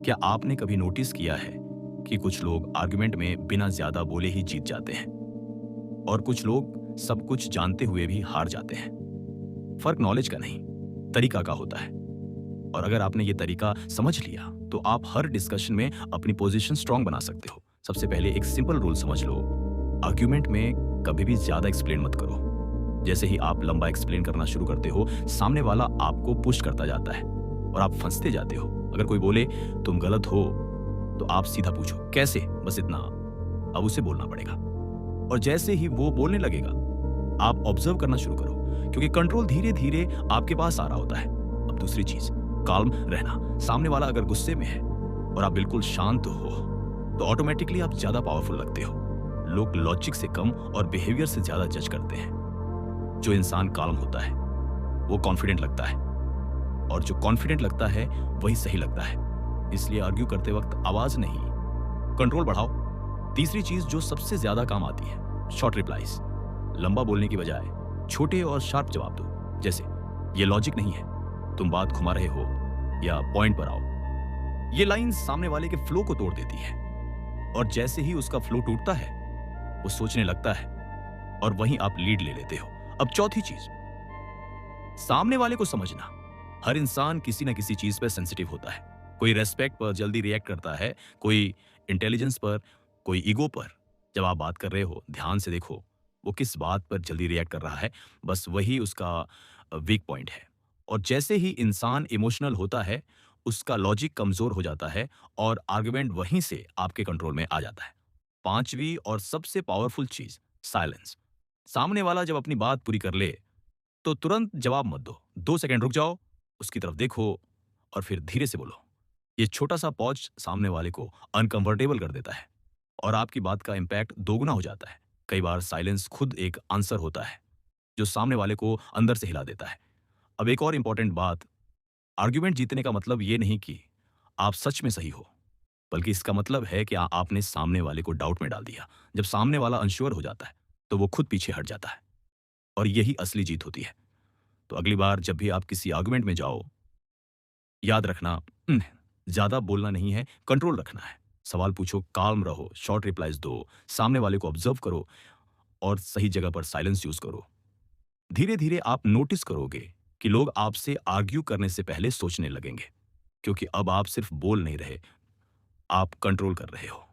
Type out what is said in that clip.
क्या आपने कभी नोटिस किया है कि कुछ लोग आर्गुमेंट में बिना ज्यादा बोले ही जीत जाते हैं और कुछ लोग सब कुछ जानते हुए भी हार जाते हैं। फर्क नॉलेज का नहीं, तरीका का होता है। और अगर आपने ये तरीका समझ लिया तो आप हर डिस्कशन में अपनी पोजीशन स्ट्रांग बना सकते हो। सबसे पहले एक सिंपल रूल समझ लो, आर्ग्यूमेंट में कभी भी ज्यादा एक्सप्लेन मत करो। जैसे ही आप लंबा एक्सप्लेन करना शुरू करते हो, सामने वाला आपको पुश करता जाता है और आप फंसते जाते हो। अगर कोई बोले तुम गलत हो तो आप सीधा पूछो कैसे, बस इतना। अब उसे बोलना पड़ेगा और जैसे ही वो बोलने लगेगा आप ऑब्जर्व करना शुरू करो, क्योंकि कंट्रोल धीरे धीरे आपके पास आ रहा होता है। अब दूसरी चीज, काल्म रहना। सामने वाला अगर गुस्से में है और आप बिल्कुल शांत हो तो ऑटोमेटिकली आप ज्यादा पावरफुल लगते हो। लोग लॉजिक से कम और बिहेवियर से ज्यादा जज करते हैं। जो इंसान काल्म होता है वो कॉन्फिडेंट लगता है और जो कॉन्फिडेंट लगता है वही सही लगता है। इसलिए आर्ग्यू करते वक्त आवाज नहीं, कंट्रोल बढ़ाओ। तीसरी चीज जो सबसे ज्यादा काम आती है, शॉर्ट रिप्लाईज। लंबा बोलने की बजाय छोटे और शार्प जवाब दो। जैसे ये लॉजिक नहीं है, तुम बात घुमा रहे हो, या पॉइंट पर आओ। ये लाइन सामने वाले के फ्लो को तोड़ देती है और जैसे ही उसका फ्लो टूटता है वो सोचने लगता है और वहीं आप लीड ले लेते हो। अब चौथी चीज, सामने वाले को समझना। हर इंसान किसी न किसी चीज पर सेंसिटिव होता है। कोई रेस्पेक्ट पर जल्दी रिएक्ट करता है, कोई इंटेलिजेंस पर, कोई ईगो पर। जब आप बात कर रहे हो ध्यान से देखो वो किस बात पर जल्दी रिएक्ट कर रहा है, बस वही उसका वीक पॉइंट है। और जैसे ही इंसान इमोशनल होता है उसका लॉजिक कमजोर हो जाता है और आर्गुमेंट वहीं से आपके कंट्रोल में आ जाता है। पांचवी और सबसे पावरफुल चीज, साइलेंस। सामने वाला जब अपनी बात पूरी कर ले तो तुरंत जवाब मत दो। 2 सेकंड रुक जाओ, उसकी तरफ देखो और फिर धीरे से बोलो। ये छोटा सा पॉज सामने वाले को अनकंफर्टेबल कर देता है और आपकी बात का इम्पैक्ट दोगुना हो जाता है। कई बार साइलेंस खुद एक आंसर होता है जो सामने वाले को अंदर से हिला देता है। अब एक और इंपॉर्टेंट बात, आर्ग्यूमेंट जीतने का मतलब ये नहीं कि आप सच में सही हो, बल्कि इसका मतलब है कि आपने सामने वाले को डाउट में डाल दिया। जब सामने वाला अनश्योर हो जाता है तो वो खुद पीछे हट जाता है और यही असली जीत होती है। तो अगली बार जब भी आप किसी आर्गुमेंट में जाओ, याद रखना, ज्यादा बोलना नहीं है, कंट्रोल रखना है। सवाल पूछो, काल्म रहो, शॉर्ट रिप्लाईज दो, सामने वाले को ऑब्जर्व करो और सही जगह पर साइलेंस यूज करो। धीरे धीरे आप नोटिस करोगे कि लोग आपसे आर्ग्यू करने से पहले सोचने लगेंगे, क्योंकि अब आप सिर्फ बोल नहीं रहे, आप कंट्रोल कर रहे हो।